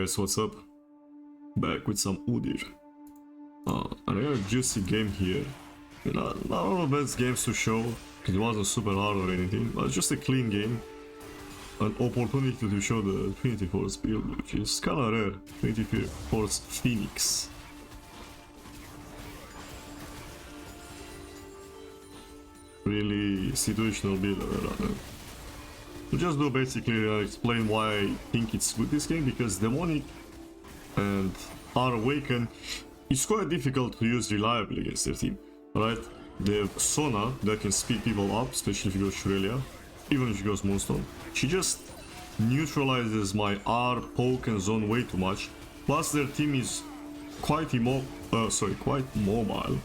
guys, what's up? Back with some Udyr. Another juicy game here. Not one of the best games to show, because it wasn't super hard or anything, but just a clean game. An opportunity to show the Trinity Force build, which is kinda rare. Trinity Force Phoenix. Really situational build rather. To just do basically explain why I think it's good this game, because Demonic and our Awaken is quite difficult to use reliably against their team, right? They have Sona that can speed people up, especially if you go Shrelia, even if she goes Moonstone. She just neutralizes my R, poke and zone way too much, plus their team is quite mobile.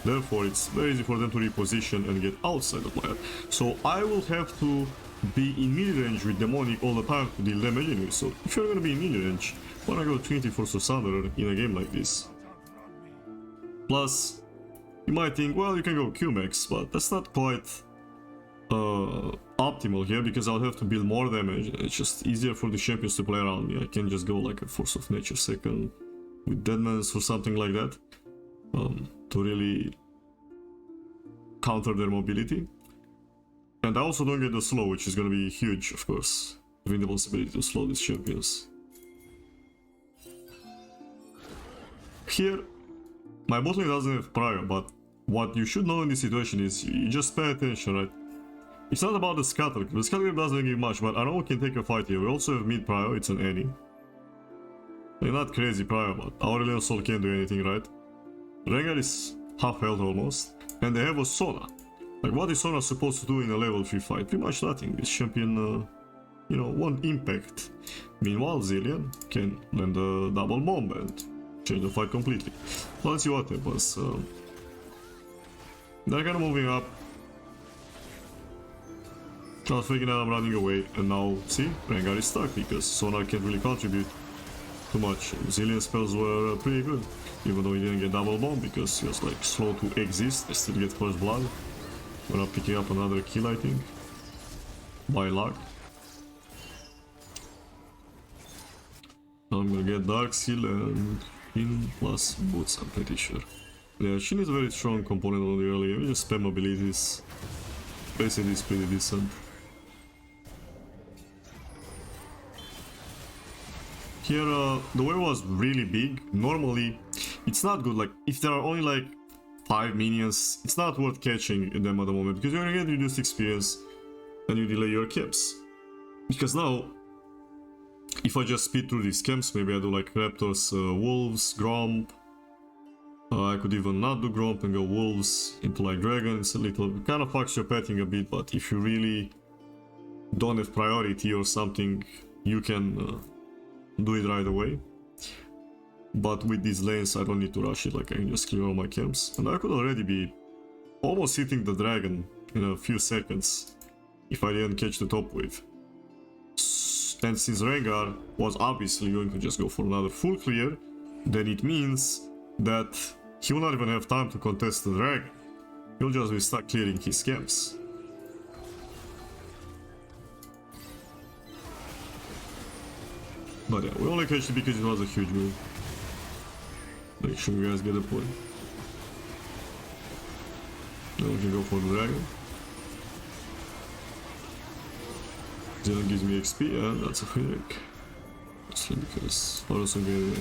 Therefore, it's very easy for them to reposition and get outside of my R. So I will have to be in mid-range with Demonic all the time to deal damage anyway. So if you're gonna be in mid-range, why not go Trinity Force Susanderer in a game like this? Plus, you might think, well, you can go Q-Max, but that's not quite optimal here, because I'll have to build more damage. It's just easier for the champions to play around me. I can just go like a Force of Nature second with Deadmans or something like that to really counter their mobility. And I also don't get the slow, which is gonna be huge, of course, having the possibility to slow these champions. Here, my bot lane doesn't have prior, but what you should know in this situation is you just pay attention, right? It's not about the Scuttle. The Scuttle doesn't give much, but I know we can take a fight here. We also have mid prior, it's an Annie. They're not crazy prior, but Aurelion Sol can't do anything, right? Rengar is half health almost, and they have a Sona. Like, what is Sona supposed to do in a level 3 fight? Pretty much nothing. This champion, you know, won't impact. Meanwhile, Zillion can land a double bomb and change the fight completely. So let's see what happens. They're kind of moving up. I was thinking that I'm running away, and now, see, Rengar is stuck because Sona can't really contribute too much. Zillion spells were pretty good, even though he didn't get double bomb because he was like slow to exist. I still get first blood. We're not picking up another kill, I think, by luck. Now I'm gonna get Dark Seal and Shin plus Boots, I'm pretty sure. Yeah, Shin is a very strong component on the early game. We just spam abilities. Basically, it's pretty decent. Here, the wave was really big. Normally, it's not good. Like, if there are only like 5 minions, it's not worth catching them at the moment, because you're gonna get reduced experience and you delay your camps. Because now, if I just speed through these camps, maybe I do like Raptors, Wolves, Gromp. I could even not do Gromp and go Wolves into like Dragons. A little, kind of fucks your pathing a bit, but if you really don't have priority or something, you can do it right away. But with these lanes, I don't need to rush it, like I can just clear all my camps. And I could already be almost hitting the dragon in a few seconds if I didn't catch the top wave. And since Rengar was obviously going to just go for another full clear, then it means that he will not even have time to contest the dragon. He'll just be stuck clearing his camps. But yeah, we only catched it because it was a huge move. Make sure you guys get the point. Now we can go for the dragon. Zillion gives me XP, and that's a free rank. Mostly because Horus will get it.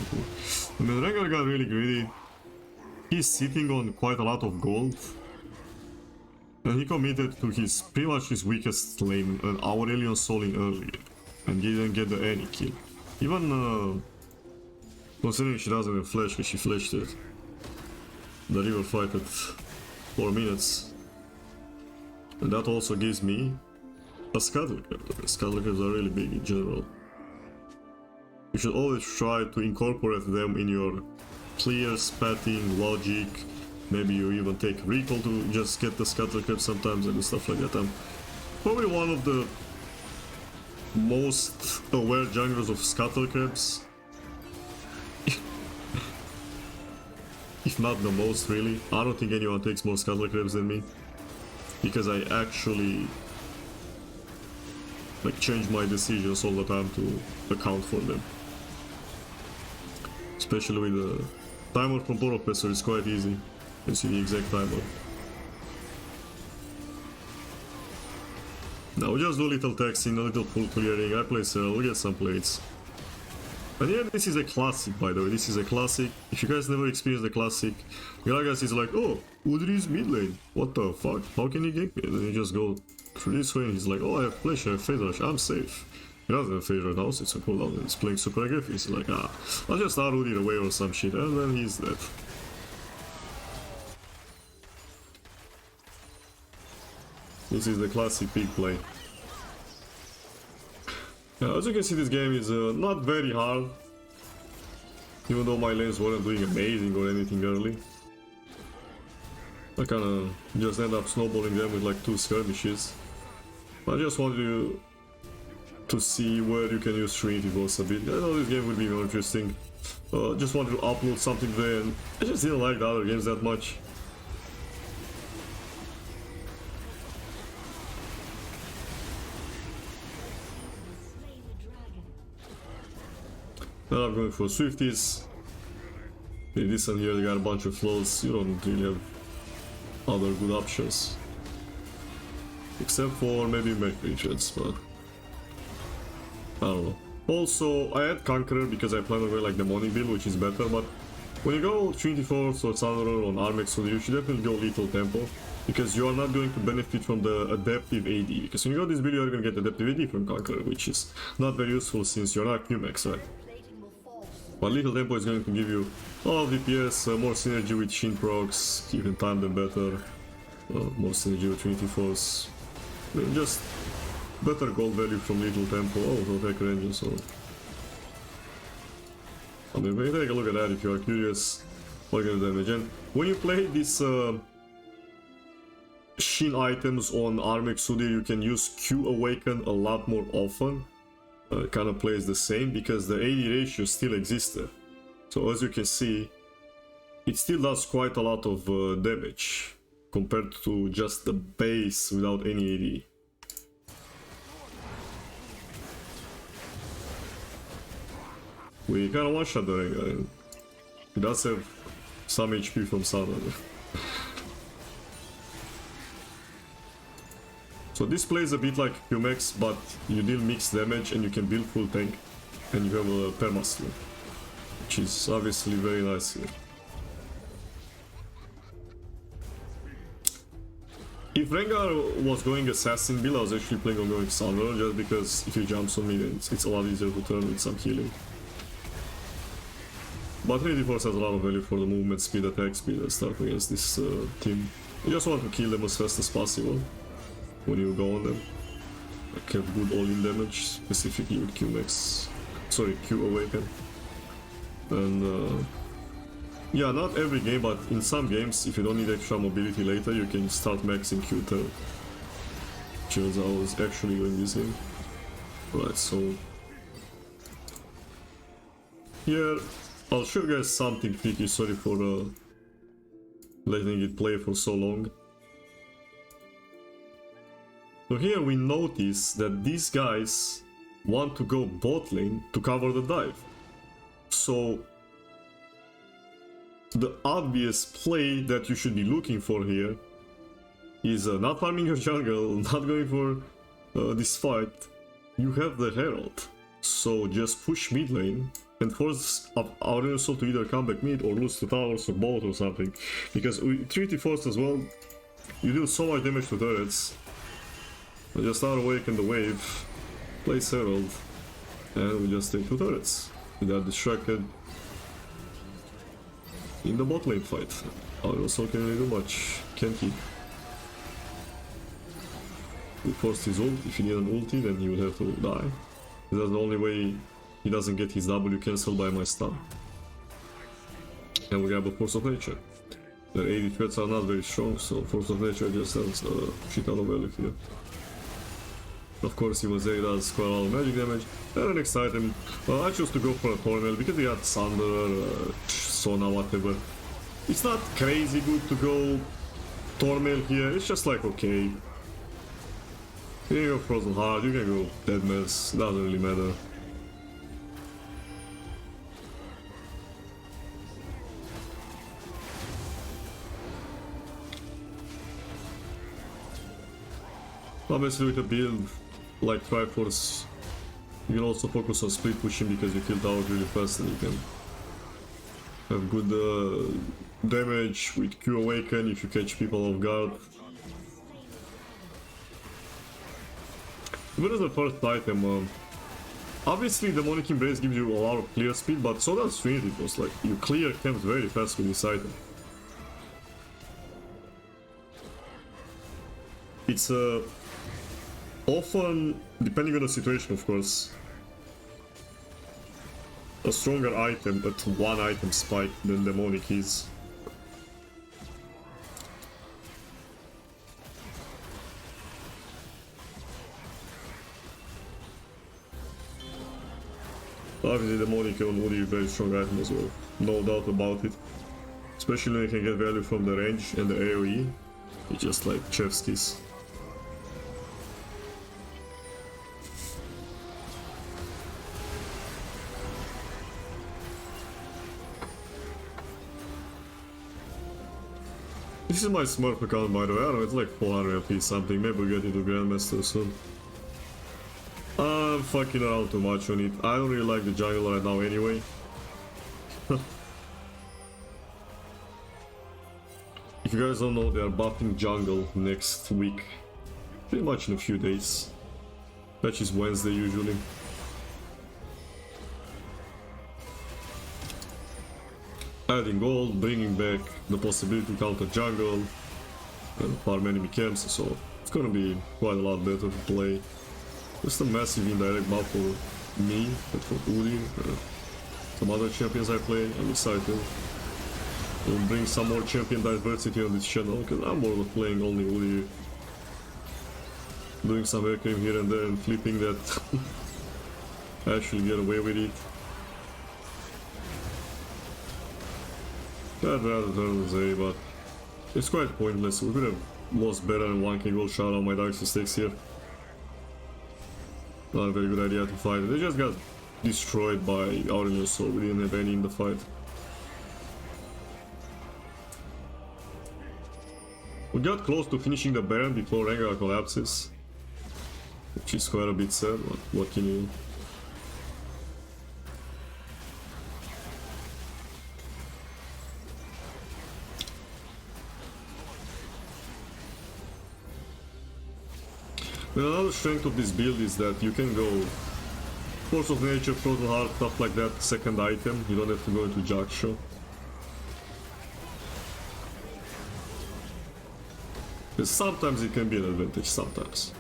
I mean, Rengar got really greedy. He's sitting on quite a lot of gold. And he committed to his pretty much his weakest lane, an Aurelion Sol in early. And he didn't get the any kill. Even considering she doesn't have flash, because she flashed it. The river fight at 4 minutes. And that also gives me a Scuttle Cap. Scuttle Caps are really big in general. You should always try to incorporate them in your clears, pathing, logic. Maybe you even take recall to just get the Scuttle Cap sometimes and stuff like that. I'm probably one of the most aware junglers of Scuttle Caps. If not the most, really. I don't think anyone takes more Scuttle Crabs than me, because I actually like change my decisions all the time to account for them. especially with the timer from Professor, it's quite easy. You see the exact timer. Now we just do a little taxing, a little full clearing. I play Cell, we get some plates. And yeah, this is a classic, by the way. This is a classic. If you guys never experienced the classic, Gragas is like, oh, Udyr is mid lane. What the fuck? How can he gank me? And then you just go through this way and he's like, oh, I have flash, I have phase rush, I'm safe. He doesn't have phase rush now, so it's a cooldown. He's playing super aggressive. He's like, ah, I'll just start Udyr away or some shit. And then he's dead. This is the classic pig play. As you can see, this game is not very hard, even though my lanes weren't doing amazing or anything early. I kinda just end up snowballing them with like 2 skirmishes. I just wanted you to see where you can use Trinity boss a bit. I know this game would be more interesting. Just wanted to upload something there, and I just didn't like the other games that much. Now I'm going for Swifties. Pretty decent here, they got a bunch of flows. You don't really have other good options. Except for maybe Mech Creatures, but I don't know. Also, I had Conqueror because I plan on going like Demonic build, which is better, but when you go Trinity Force or Thunderer on Armex, so you should definitely go Lethal Tempo, because you are not going to benefit from the Adaptive AD, because when you go this build you are going to get Adaptive AD from Conqueror, which is not very useful since you're not QMax, right? But Lethal Tempo is going to give you a lot of DPS, more synergy with Shin procs, you can time them better, more synergy with Trinity Force, I mean, just better gold value from Lethal Tempo. Oh, no Hacker Engine, so... I mean, take a look at that if you are curious what kind of damage. And when you play these Shin items on Armex Udyr, you can use Q Awaken a lot more often. It kind of plays the same because the AD ratio still exists there. So as you can see, it still does quite a lot of damage compared to just the base without any AD. We kind of one-shot the Rengar. He does have some HP from Sun. So this plays a bit like QMax, but you deal mixed damage and you can build full tank, and you have a perma-steal, which is obviously very nice here. If Rengar was going Assassin build, I was actually planning on going Thunder, just because if he jumps on me then it's a lot easier to turn with some healing. But Trinity Force has a lot of value for the movement speed, attack speed and stuff against this team. You just want to kill them as fast as possible when you go on them. Like have good all-in damage, specifically with QMax. Sorry, Q Awaken. And yeah, not every game, but in some games, if you don't need extra mobility later, you can start maxing Q turn. Which is I was actually doing this game. Right, so... here, I'll show you guys something tricky, sorry for letting it play for so long. So here we notice that these guys want to go bot lane to cover the dive. So the obvious play that you should be looking for here is not farming your jungle, not going for this fight. You have the Herald, so just push mid lane and force our Universal to either come back mid or lose to towers or both or something. Because with Trinity Force as well, you deal so much damage to turrets. Just start Awaken the wave, place Herald, and we just take 2 turrets. We are distracted in the bot lane fight. Our Universal can't really do much, can't he? We forced his ult. If he needed an ulti, then he would have to die. That's the only way he doesn't get his W cancelled by my stun. And we grab a Force of Nature. The AD threats are not very strong, so Force of Nature just has a shit ton of value here. Of course, even there does quite a lot of magic damage. And the next item, I chose to go for a Tornel because we got Thunder, Sona, whatever. It's not crazy good to go Tornel here, it's just like okay. You can go Frozen Heart, you can go Dead Mess, doesn't really matter. Obviously with a build like Triforce, you can also focus on split pushing because you kill towers really fast and you can have good damage with Q Awaken if you catch people off guard. Even as the first item, obviously Demonic Embrace gives you a lot of clear speed, but so does Trinity. Because like you clear camps very fast with this item. It's often, depending on the situation of course, a stronger item at one item spike than Demonic is. Obviously Demonic on Udyr is very strong item as well, no doubt about it. Especially when you can get value from the range and the AoE, it's just like chef's kiss. This is my Smurf account by the way, I don't know, it's like 400 LP something, maybe we'll get into Grandmaster soon. I'm fucking around too much on it, I don't really like the jungle right now anyway. If you guys don't know, they are buffing jungle next week. Pretty much in a few days. That is Wednesday usually. Adding gold, bringing back the possibility to counter jungle and farm enemy camps, so it's gonna be quite a lot better to play. Just a massive indirect buff for me, but for Udyr, some other champions I play, I'm excited. We'll bring some more champion diversity on this channel, because I'm more of playing only Udyr. Doing some air cream here and there and flipping that. I actually get away with it. I'd rather turn Zay, but it's quite pointless. We could have lost better than 1k gold shot on my Dark Stakes here. Not a very good idea to fight. They just got destroyed by Aurelius, so we didn't have any in the fight. We got close to finishing the Baron before Rengar collapses, which is quite a bit sad, but what can you do? Well, another strength of this build is that you can go Force of Nature, Frozen Heart, stuff like that, second item, you don't have to go into Jaksho. Because sometimes it can be an advantage, sometimes.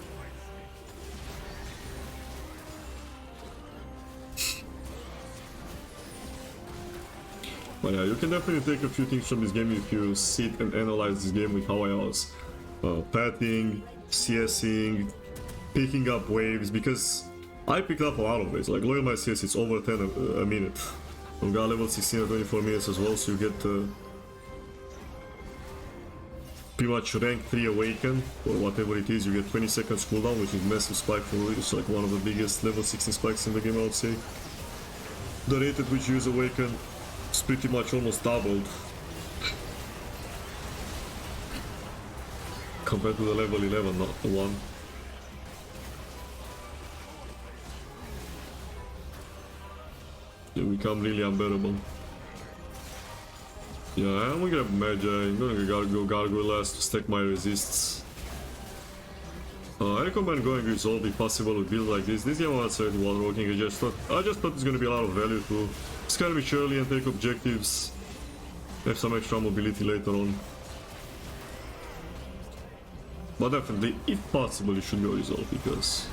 But yeah, you can definitely take a few things from this game if you sit and analyze this game with how I was patting, CSing, picking up waves, because I picked up a lot of waves. Like loyal my CS, it's over 10 a minute. We got level 16 at 24 minutes as well, so you get pretty much rank 3 awaken, or whatever it is. You get 20 seconds cooldown, which is massive spike for Udyr. It's like one of the biggest level 16 spikes in the game, I would say. The rate at which you use awaken is pretty much almost doubled compared to the level 11, not the 1. You become really unbearable. Yeah, I'm gonna grab Magi, I'm gonna go Gargoyle last to stack my resists. I recommend going with Zolb if possible with build like this. This game was already wall walking, I just thought it's gonna be a lot of value to skirmish early and take objectives. Have some extra mobility later on. But definitely, if possible, you should go with Zolb because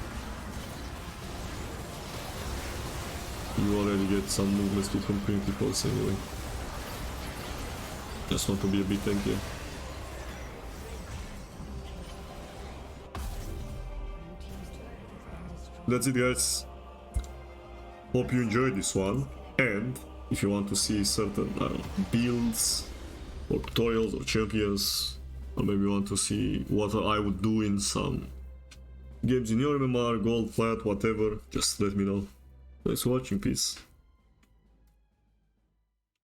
you already get some movement speed from Trinity Pulse anyway. Just want to be a bit tankier. That's it guys. Hope you enjoyed this one, and if you want to see certain builds or tutorials or champions, or maybe you want to see what I would do in some games in your MMR, gold, flat, whatever, just let me know. Thanks for watching, peace.